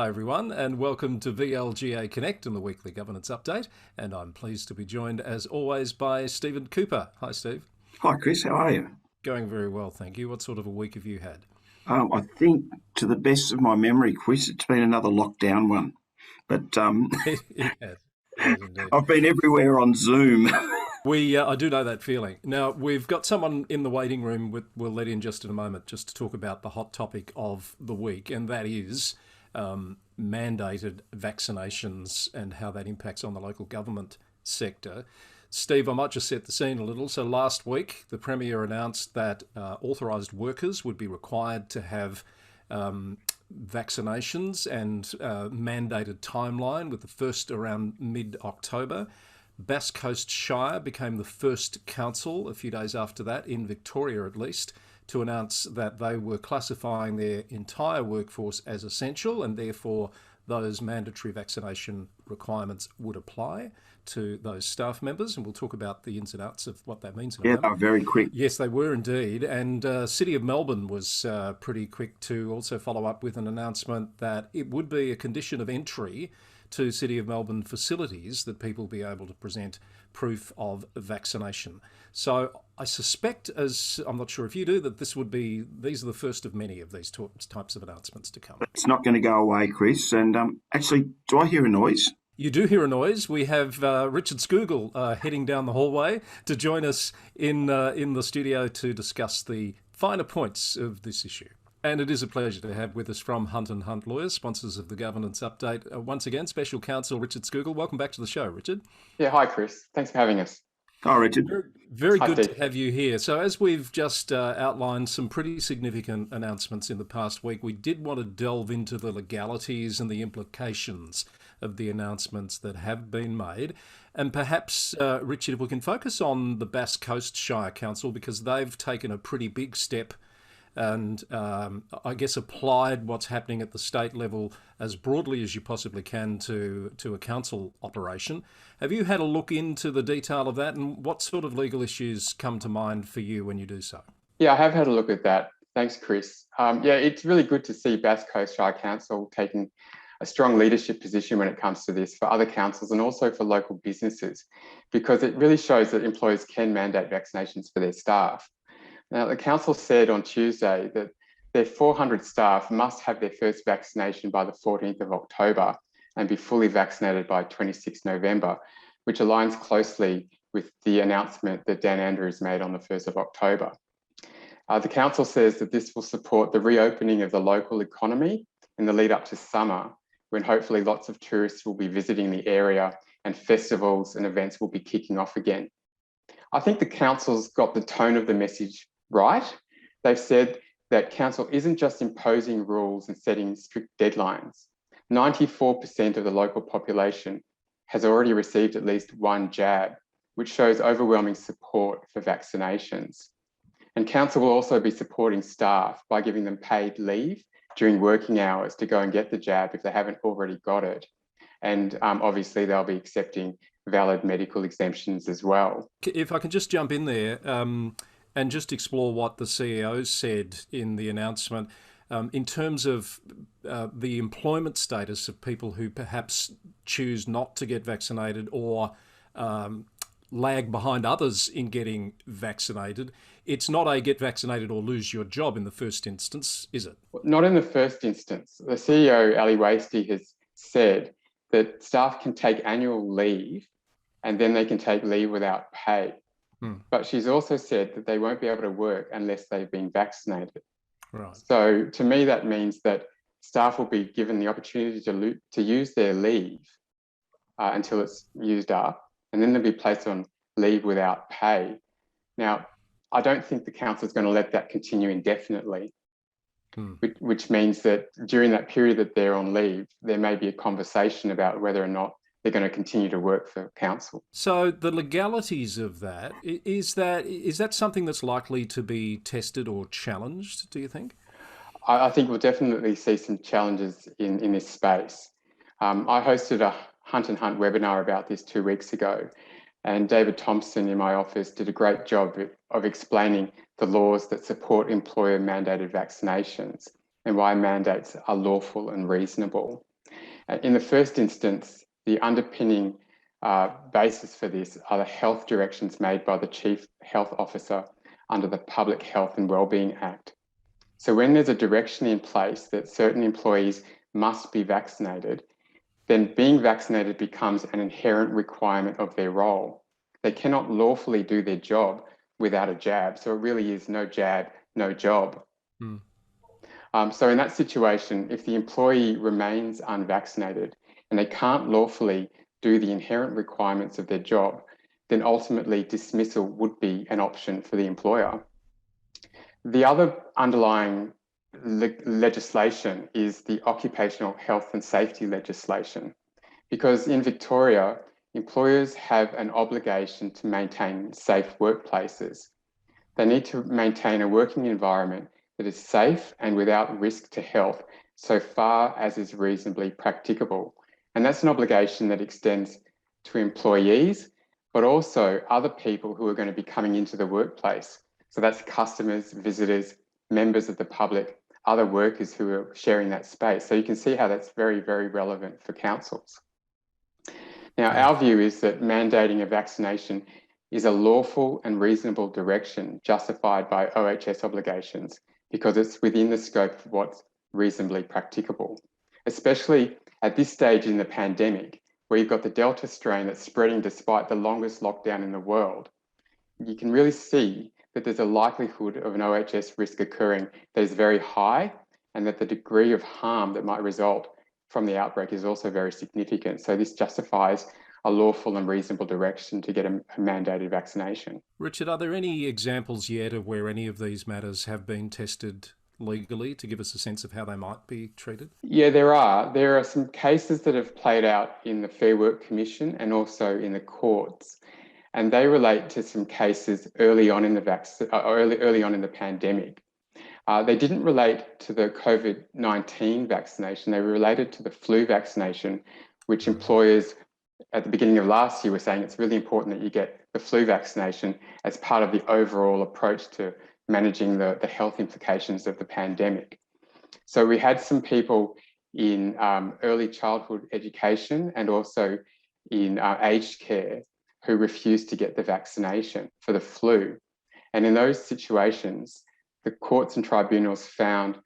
Hi everyone, and welcome to VLGA Connect and the weekly governance update. And I'm pleased to be joined, as always, by Stephen Cooper. Hi, Steve. Hi, Chris. How are you? Going very well, thank you. What sort of a week have you had? I think, to the best of my memory, Chris, it's been another lockdown one. But It has. It has indeed. I've been everywhere on Zoom. I do know that feeling. Now, we've got someone in the waiting room we'll let in just in a moment just to talk about the hot topic of the week, and that is mandated vaccinations and how that impacts on the local government sector. Steve, I might just set the scene a little. So last week, the Premier announced that authorised workers would be required to have vaccinations and mandated timeline, with the first around mid-October. Bass Coast Shire became the first council, a few days after that, in Victoria at least, to announce that they were classifying their entire workforce as essential, and therefore those mandatory vaccination requirements would apply to those staff members. And we'll talk about the ins and outs of what that means in a Yeah, moment. they were very quick. Yes, they were indeed. And City of Melbourne was pretty quick to also follow up with an announcement that it would be a condition of entry to City of Melbourne facilities that people be able to present proof of vaccination. So I suspect, as I'm not sure if you do, that these are the first of many of these types of announcements to come. It's not going to go away, Chris. And actually, do I hear a noise? You do hear a noise. We have Richard Scougall heading down the hallway to join us in the studio to discuss the finer points of this issue. And it is a pleasure to have with us from Hunt & Hunt Lawyers, sponsors of the Governance Update. Once again, Special Counsel Richard Scougall. Welcome back to the show, Richard. Yeah, hi, Chris. Thanks for having us. Hi, Richard. Very Hi, good Steve. to have you here. So as we've just outlined some pretty significant announcements in the past week, we did want to delve into the legalities and the implications of the announcements that have been made. And perhaps, Richard, if we can focus on the Bass Coast Shire Council, because they've taken a pretty big step and I guess applied what's happening at the state level as broadly as you possibly can to a council operation. Have you had a look into the detail of that, and what sort of legal issues come to mind for you when you do so? Yeah, I have had a look at that. Thanks, Chris. Yeah, it's really good to see Bass Coast Shire Council taking a strong leadership position when it comes to this for other councils and also for local businesses, because it really shows that employers can mandate vaccinations for their staff. Now, the council said on Tuesday that their 400 staff must have their first vaccination by the 14th of October and be fully vaccinated by 26 November, which aligns closely with the announcement that Dan Andrews made on the 1st of October. The council says that this will support the reopening of the local economy in the lead up to summer, when hopefully lots of tourists will be visiting the area and festivals and events will be kicking off again. I think the council's got the tone of the message right. They've said that council isn't just imposing rules and setting strict deadlines. 94% of the local population has already received at least one jab, which shows overwhelming support for vaccinations. And council will also be supporting staff by giving them paid leave during working hours to go and get the jab if they haven't already got it. And obviously they'll be accepting valid medical exemptions as well. If I can just jump in there and just explore what the CEO said in the announcement in terms of the employment status of people who perhaps choose not to get vaccinated or lag behind others in getting vaccinated. It's not a get vaccinated or lose your job in the first instance, is it? Not in the first instance. The CEO, Ali Wasty, has said that staff can take annual leave and then they can take leave without pay. But she's also said that they won't be able to work unless they've been vaccinated. Right. So to me, that means that staff will be given the opportunity to use their leave until it's used up, and then they'll be placed on leave without pay. Now, I don't think the council is going to let that continue indefinitely, which means that during that period that they're on leave, there may be a conversation about whether or not they're going to continue to work for council. So the legalities of that, is that something that's likely to be tested or challenged, do you think? I think we'll definitely see some challenges in this space. I hosted a Hunt & Hunt webinar about this 2 weeks ago, and David Thompson in my office did a great job of explaining the laws that support employer-mandated vaccinations and why mandates are lawful and reasonable. In the first instance, the underpinning basis for this are the health directions made by the Chief Health Officer under the Public Health and Wellbeing Act. So when there's a direction in place that certain employees must be vaccinated, then being vaccinated becomes an inherent requirement of their role. They cannot lawfully do their job without a jab. So it really is no jab, no job. So in that situation, if the employee remains unvaccinated and they can't lawfully do the inherent requirements of their job, then ultimately dismissal would be an option for the employer. The other underlying legislation is the occupational health and safety legislation, because in Victoria, employers have an obligation to maintain safe workplaces. They need to maintain a working environment that is safe and without risk to health so far as is reasonably practicable. And that's an obligation that extends to employees, but also other people who are going to be coming into the workplace. So that's customers, visitors, members of the public, other workers who are sharing that space. So you can see how that's very, very relevant for councils. Now, our view is that mandating a vaccination is a lawful and reasonable direction justified by OHS obligations because it's within the scope of what's reasonably practicable, especially at this stage in the pandemic, where you've got the Delta strain that's spreading despite the longest lockdown in the world. You can really see that there's a likelihood of an OHS risk occurring that is very high, and that the degree of harm that might result from the outbreak is also very significant. So this justifies a lawful and reasonable direction to get a mandated vaccination. Richard, are there any examples yet of where any of these matters have been tested legally to give us a sense of how they might be treated? Yeah, there are. There are some cases that have played out in the Fair Work Commission and also in the courts. And they relate to some cases early on in the pandemic. They didn't relate to the COVID-19 vaccination. They were related to the flu vaccination, which employers at the beginning of last year were saying it's really important that you get the flu vaccination as part of the overall approach to managing the health implications of the pandemic. So we had some people in early childhood education and also in aged care who refused to get the vaccination for the flu. And in those situations, the courts and tribunals found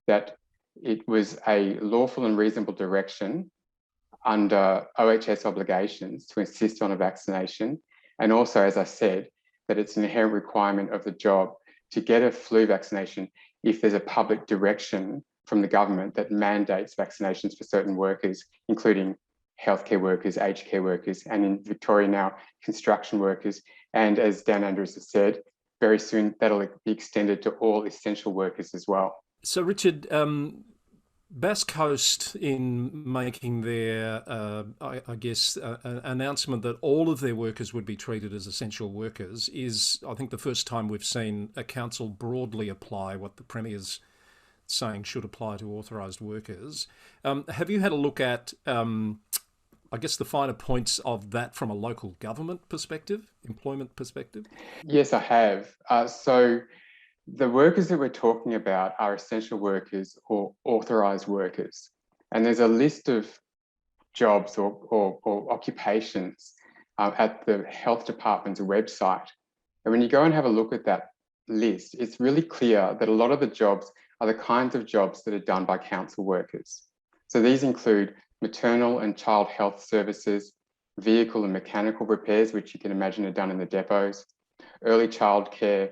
that it was a lawful and reasonable direction under OHS obligations to insist on a vaccination. And also, as I said, that it's an inherent requirement of the job to get a flu vaccination if there's a public direction from the government that mandates vaccinations for certain workers, including healthcare workers, aged care workers, and in Victoria now, construction workers. And as Dan Andrews has said, very soon that'll be extended to all essential workers as well. So, Richard, Bass Coast, in making their, announcement that all of their workers would be treated as essential workers, is, I think, the first time we've seen a council broadly apply what the Premier's saying should apply to authorised workers. Have you had a look at, the finer points of that from a local government perspective, employment perspective? Yes, I have. So the workers that we're talking about are essential workers or authorised workers. And there's a list of jobs or occupations at the Health Department's website. And when you go and have a look at that list, it's really clear that a lot of the jobs are the kinds of jobs that are done by council workers. So these include maternal and child health services, vehicle and mechanical repairs, which you can imagine are done in the depots, early childcare,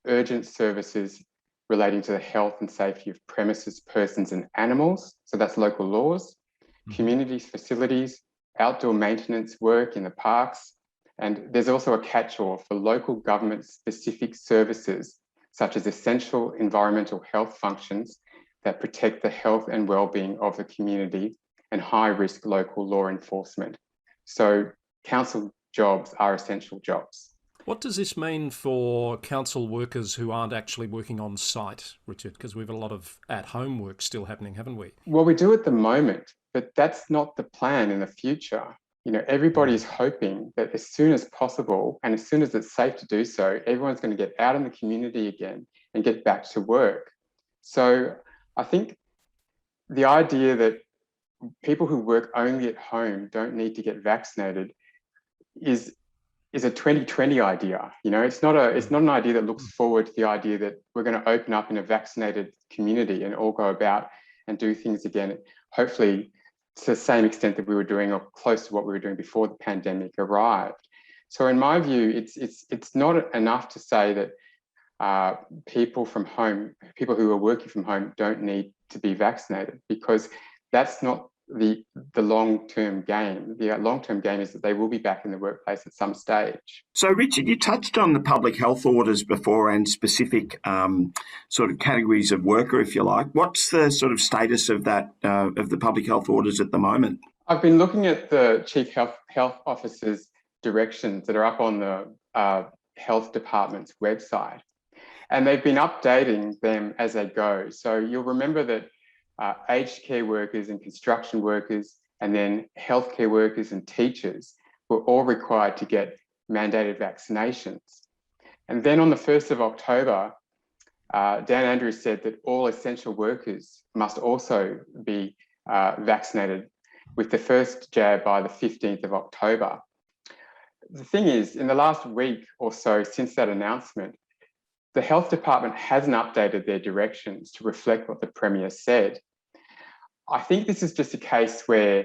urgent services relating to the health and safety of premises, persons and animals. So that's local laws, communities, facilities, outdoor maintenance work in the parks. And there's also a catch-all for local government specific services, such as essential environmental health functions that protect the health and well-being of the community and high-risk local law enforcement. So council jobs are essential jobs. What does this mean for council workers who aren't actually working on site, Richard? Because we have a lot of at-home work still happening, haven't we? Well, we do at the moment, but that's not the plan in the future. You know, everybody's hoping that as soon as possible and as soon as it's safe to do so, everyone's going to get out in the community again and get back to work. So I think the idea that people who work only at home don't need to get vaccinated is a 2020 idea. It's not an idea that looks forward to the idea that we're going to open up in a vaccinated community and all go about and do things again, hopefully to the same extent that we were doing or close to what we were doing before the pandemic arrived. So in my view, it's not enough to say that people who are working from home don't need to be vaccinated, because that's not the long-term game. The long-term game is that they will be back in the workplace at some stage. So, Richard, you touched on the public health orders before and specific sort of categories of worker, if you like. What's the sort of status of that, of the public health orders at the moment? I've been looking at the Chief Health Officer's directions that are up on the Health Department's website, and they've been updating them as they go. So you'll remember that aged care workers and construction workers, and then healthcare workers and teachers were all required to get mandated vaccinations. And then on the 1st of October, Dan Andrews said that all essential workers must also be vaccinated with the first jab by the 15th of October. The thing is, in the last week or so since that announcement, the Health Department hasn't updated their directions to reflect what the Premier said. I think this is just a case where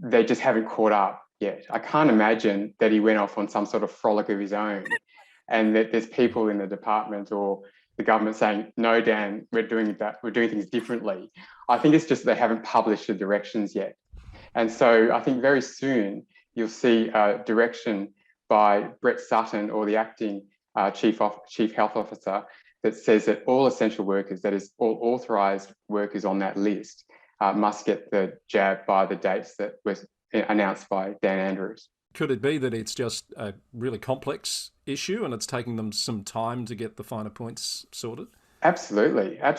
they just haven't caught up yet. I can't imagine that he went off on some sort of frolic of his own and that there's people in the department or the government saying, no, Dan, we're doing things differently. I think it's just they haven't published the directions yet. And so I think very soon you'll see a direction by Brett Sutton or the acting Chief Health Officer that says that all essential workers, that is all authorised workers on that list, must get the jab by the dates that was announced by Dan Andrews. Could it be that it's just a really complex issue and it's taking them some time to get the finer points sorted? Absolutely. I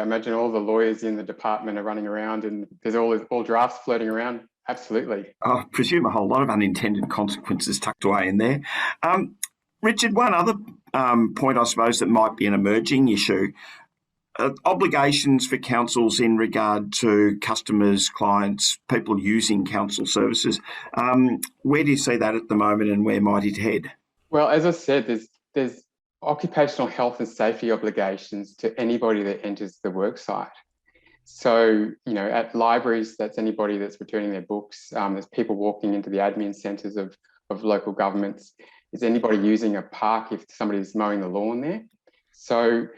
imagine all the lawyers in the department are running around and there's all drafts floating around. Absolutely. I presume a whole lot of unintended consequences tucked away in there. Richard, one other point, I suppose, that might be an emerging issue, obligations for councils in regard to customers, clients, people using council services. Where do you see that at the moment and where might it head? Well, as I said, there's occupational health and safety obligations to anybody that enters the worksite. So, at libraries, that's anybody that's returning their books. There's people walking into the admin centres of local governments. Is anybody using a park if somebody's mowing the lawn there? So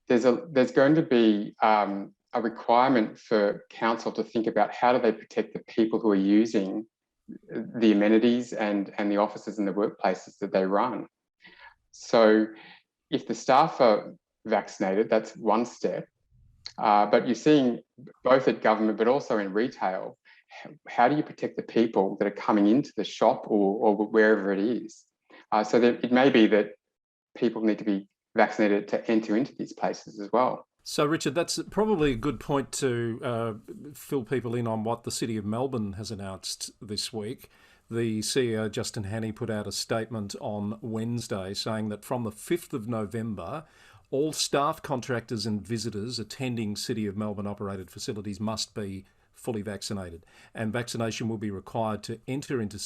there's going to be a requirement for council to think about how do they protect the people who are using the amenities and the offices and the workplaces that they run. So if the staff are vaccinated, that's one step. But you're seeing both at government, but also in retail, how do you protect the people that are coming into the shop or wherever it is? So that it may be that people need to be vaccinated to enter into these places as well. So, Richard, that's probably a good point to fill people in on what the City of Melbourne has announced this week. The CEO, Justin Hannay, put out a statement on Wednesday saying that from the 5th of November, all staff, contractors and visitors attending City of Melbourne operated facilities must be fully vaccinated, and vaccination will be required to enter into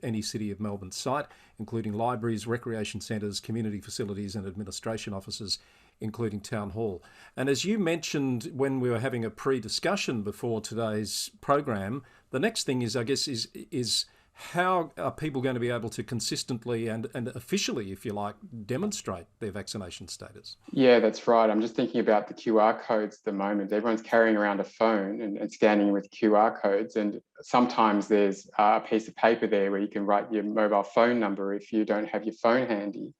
any City of Melbourne site, including libraries, recreation centres, community facilities and administration offices, including Town Hall. And as you mentioned when we were having a pre-discussion before today's program, the next thing is, I guess, is how are people going to be able to consistently and officially, if you like, demonstrate their vaccination status? Yeah, that's right. I'm just thinking about the QR codes at the moment. Everyone's carrying around a phone and scanning with QR codes. And sometimes there's a piece of paper there where you can write your mobile phone number if you don't have your phone handy.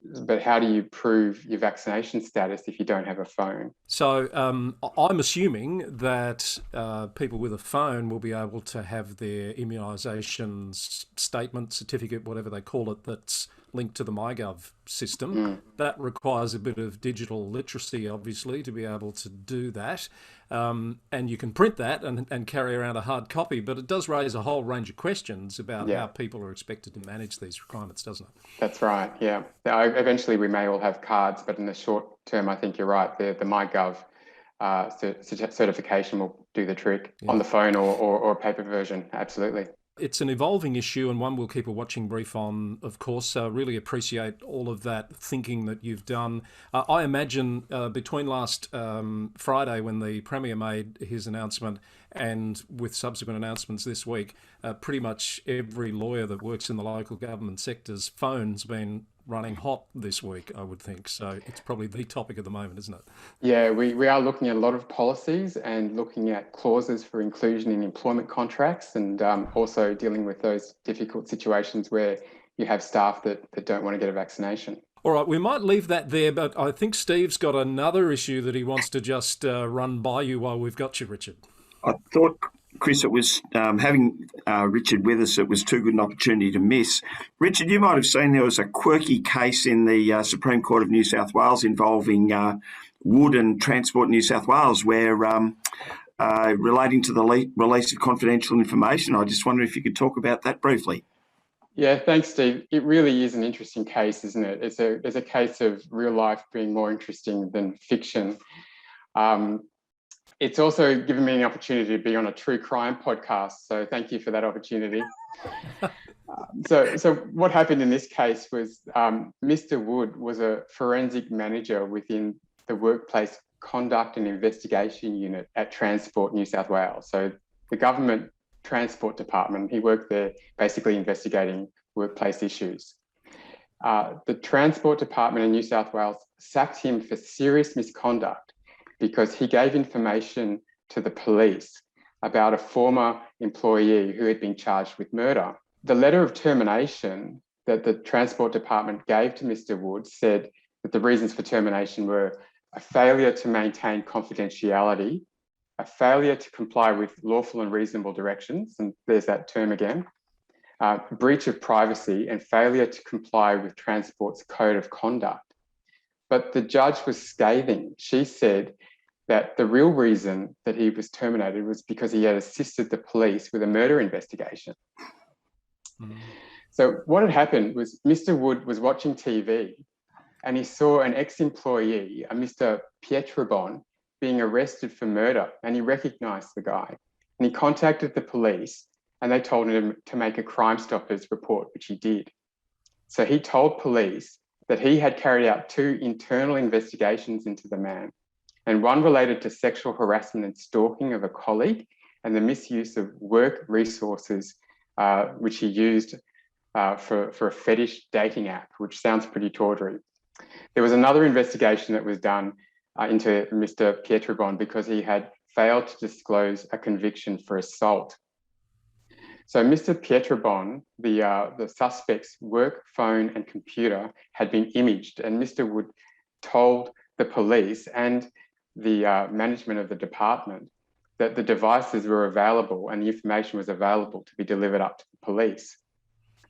But how do you prove your vaccination status if you don't have a phone? So I'm assuming that people with a phone will be able to have their immunisation statement, certificate, whatever they call it, that's linked to the MyGov system. That requires a bit of digital literacy, obviously, to be able to do that. And you can print that and carry around a hard copy, but it does raise a whole range of questions about how people are expected to manage these requirements, doesn't it? That's right, yeah. Eventually we may all have cards, but in the short term, I think you're right. The MyGov certification will do the trick on the phone or a paper version. Absolutely. It's an evolving issue and one we'll keep a watching brief on, of course. Really appreciate all of that thinking that you've done. I imagine between last Friday when the Premier made his announcement and with subsequent announcements this week, pretty much every lawyer that works in the local government sector's phone's been running hot this week, I would think. So it's probably the topic at the moment, isn't it? Yeah, we are looking at a lot of policies and looking at clauses for inclusion in employment contracts, and also dealing with those difficult situations where you have staff that don't want to get a vaccination. All right, we might leave that there, but I think Steve's got another issue that he wants to just run by you while we've got you, Richard. I thought, Chris, it was having Richard with us, it was too good an opportunity to miss. Richard, you might have seen there was a quirky case in the Supreme Court of New South Wales involving Wood and Transport New South Wales, where relating to the release of confidential information. I just wonder if you could talk about that briefly. Yeah, thanks, Steve. It really is an interesting case, isn't it? It's a case of real life being more interesting than fiction. It's also given me an opportunity to be on a true crime podcast, so thank you for that opportunity. So what happened in this case was Mr. Wood was a forensic manager within the Workplace Conduct and Investigation Unit at Transport New South Wales. So the government transport department, he worked there basically investigating workplace issues. The Transport Department in New South Wales sacked him for serious misconduct because he gave information to the police about a former employee who had been charged with murder. The letter of termination that the Transport Department gave to Mr. Wood said that the reasons for termination were a failure to maintain confidentiality, a failure to comply with lawful and reasonable directions, and there's that term again, breach of privacy, and failure to comply with Transport's code of conduct. But the judge was scathing. She said that the real reason that he was terminated was because he had assisted the police with a murder investigation. So what had happened was Mr. Wood was watching TV and he saw an ex-employee, a Mr. Pietrobon, being arrested for murder, and he recognised the guy. And he contacted the police and they told him to make a Crime Stoppers report, which he did. So he told police that he had carried out 2 internal investigations into the man, and one related to sexual harassment and stalking of a colleague and the misuse of work resources, which he used for a fetish dating app, which sounds pretty tawdry. There was another investigation that was done into Mr. Pietrobon because he had failed to disclose a conviction for assault. So Mr. Pietrobon, the suspect's work phone and computer had been imaged, and Mr. Wood told the police and the management of the department that the devices were available and the information was available to be delivered up to the police.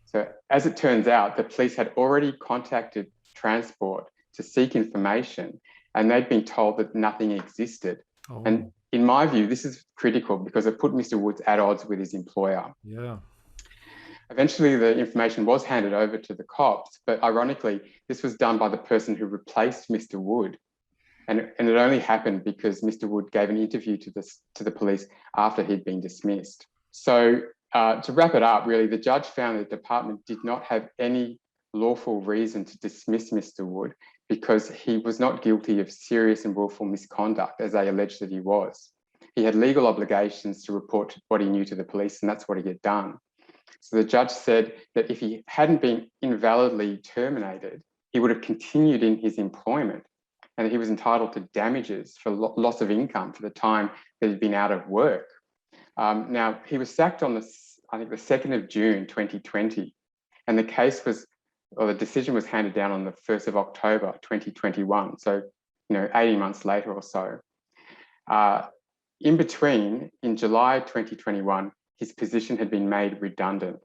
So as it turns out, the police had already contacted Transport to seek information, and they'd been told that nothing existed. Oh. And in my view, this is critical because it put Mr. Woods at odds with his employer. Yeah. Eventually, the information was handed over to the cops, but ironically, this was done by the person who replaced Mr. Wood. And it only happened because Mr. Wood gave an interview to the police after he'd been dismissed. So to wrap it up, really, the judge found that the department did not have any lawful reason to dismiss Mr. Wood because he was not guilty of serious and willful misconduct, as they alleged that he was. He had legal obligations to report what he knew to the police, and that's what he had done. So the judge said that if he hadn't been invalidly terminated, he would have continued in his employment, and he was entitled to damages for loss of income for the time that he'd been out of work. Now, he was sacked on the 2nd of June, 2020, and the decision was handed down on the 1st of October, 2021. So, 18 months later or so. In between, in July 2021, his position had been made redundant.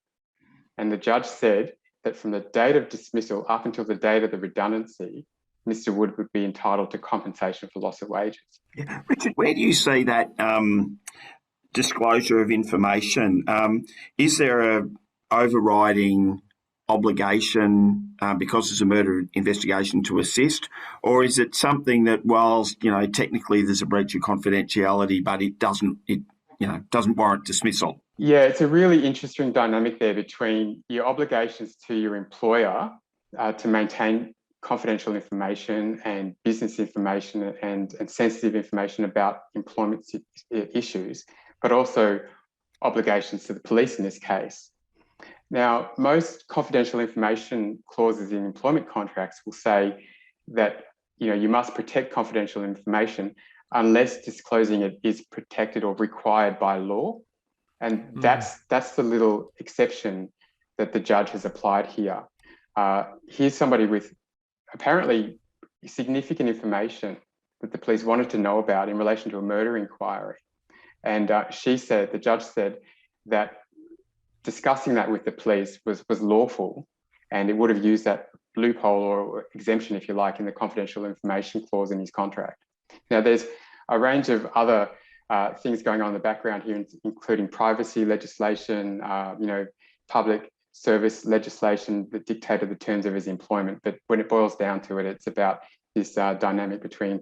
And the judge said that from the date of dismissal up until the date of the redundancy, Mr. Wood would be entitled to compensation for loss of wages. Yeah. Richard, where do you see that disclosure of information? Is there a overriding obligation because it's a murder investigation to assist, or is it something that, whilst technically there's a breach of confidentiality, but it doesn't warrant dismissal? Yeah, it's a really interesting dynamic there between your obligations to your employer to maintain confidential information and business information and sensitive information about employment issues, but also obligations to the police in this case. Now, most confidential information clauses in employment contracts will say that you must protect confidential information unless disclosing it is protected or required by law. And that's the little exception that the judge has applied here. Here's somebody with apparently significant information that the police wanted to know about in relation to a murder inquiry. And the judge said that discussing that with the police was lawful, and it would have used that loophole or exemption, if you like, in the confidential information clause in his contract. Now, there's a range of other things going on in the background here, including privacy legislation, public service legislation that dictated the terms of his employment. But when it boils down to it, it's about this dynamic between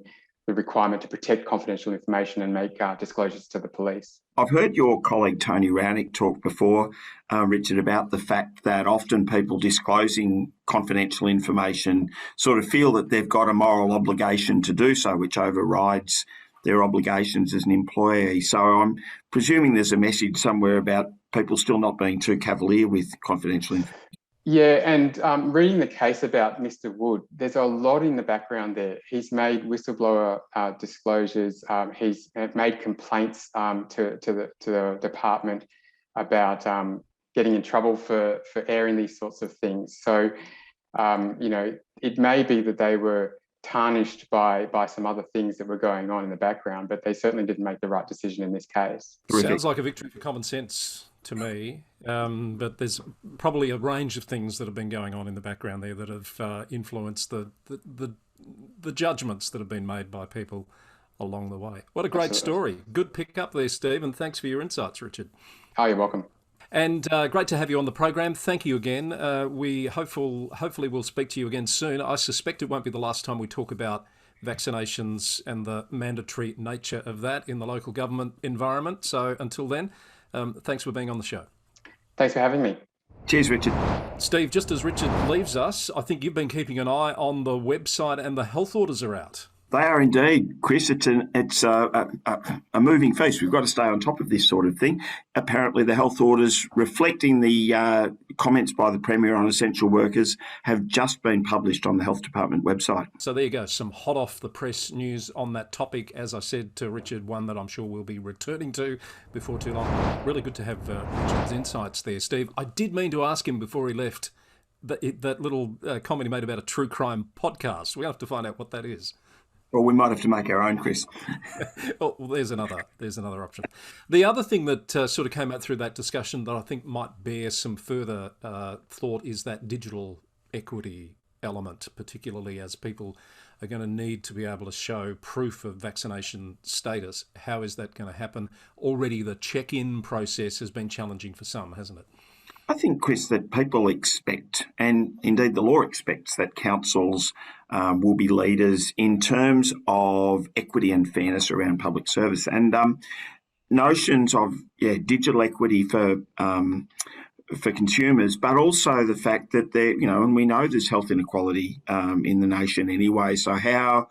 the requirement to protect confidential information and make disclosures to the police. I've heard your colleague Tony Rownick talk before, Richard, about the fact that often people disclosing confidential information sort of feel that they've got a moral obligation to do so, which overrides their obligations as an employee. So I'm presuming there's a message somewhere about people still not being too cavalier with confidential information. Yeah, and reading the case about Mr. Wood, there's a lot in the background there. He's made whistleblower disclosures. He's made complaints to the department about getting in trouble for airing these sorts of things. So, it may be that they were tarnished by some other things that were going on in the background, but they certainly didn't make the right decision in this case. Sounds like a victory for common sense to me, but there's probably a range of things that have been going on in the background there that have influenced the judgments that have been made by people along the way. What a great story. Good pick up there, Steve, and thanks for your insights, Richard. Oh, you're welcome. And great to have you on the program. Thank you again. We hopefully we'll speak to you again soon. I suspect it won't be the last time we talk about vaccinations and the mandatory nature of that in the local government environment. So until then, thanks for being on the show. Thanks for having me. Cheers, Richard. Steve, just as Richard leaves us, I think you've been keeping an eye on the website, and the health orders are out. They are indeed, Chris. It's a moving feast. We've got to stay on top of this sort of thing. Apparently, the health orders reflecting the comments by the Premier on essential workers have just been published on the Health Department website. So there you go, some hot off the press news on that topic. As I said to Richard, one that I'm sure we'll be returning to before too long. Really good to have Richard's insights there, Steve. I did mean to ask him before he left that little comment he made about a true crime podcast. We'll have to find out what that is. Well, we might have to make our own, Chris. Well, there's another option. The other thing that sort of came out through that discussion that I think might bear some further thought is that digital equity element, particularly as people are going to need to be able to show proof of vaccination status. How is that going to happen? Already the check-in process has been challenging for some, hasn't it? I think, Chris, that people expect, and indeed the law expects, that councils will be leaders in terms of equity and fairness around public service. And notions of digital equity for consumers, but also the fact that there, and we know there's health inequality in the nation anyway. So how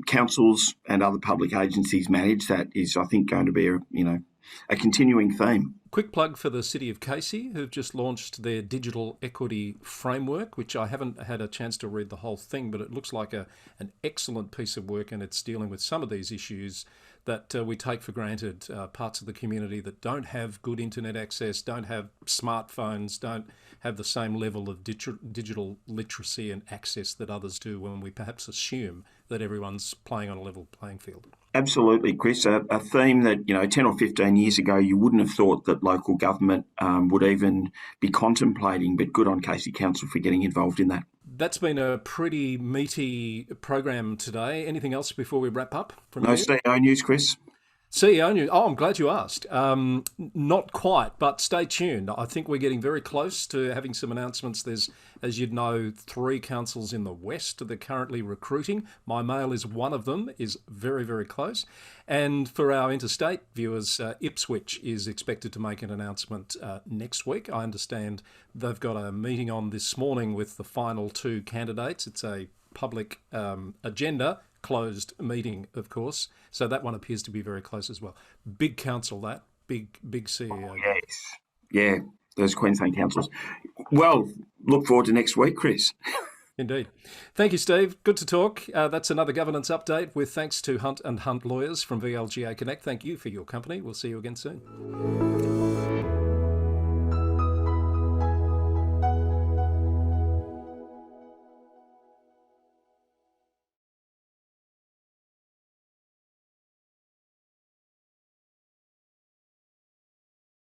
councils and other public agencies manage that is, I think, going to be a continuing theme. Quick plug for the City of Casey, who've just launched their digital equity framework, which I haven't had a chance to read the whole thing, but it looks like an excellent piece of work, and it's dealing with some of these issues that we take for granted. Parts of the community that don't have good internet access, don't have smartphones, don't have the same level of digital literacy and access that others do, when we perhaps assume that everyone's playing on a level playing field. Absolutely, Chris. A theme that, 10 or 15 years ago, you wouldn't have thought that local government would even be contemplating, but good on Casey Council for getting involved in that. That's been a pretty meaty program today. Anything else before we wrap up? No news, Chris. CEO news. Oh, I'm glad you asked. Not quite, but stay tuned. I think we're getting very close to having some announcements. There's, as you'd know, 3 councils in the west that are currently recruiting. My Mail is one of them, is very, very close. And for our interstate viewers, Ipswich is expected to make an announcement next week. I understand they've got a meeting on this morning with the final 2 candidates. It's a public agenda, closed meeting, of course. So that one appears to be very close as well. Big council, that big CEO. Yes, yeah, those Queensland councils. Well, look forward to next week, Chris. Indeed. Thank you, Steve. Good to talk. That's another governance update with thanks to Hunt and Hunt Lawyers from VLGA Connect. Thank you for your company. We'll see you again soon.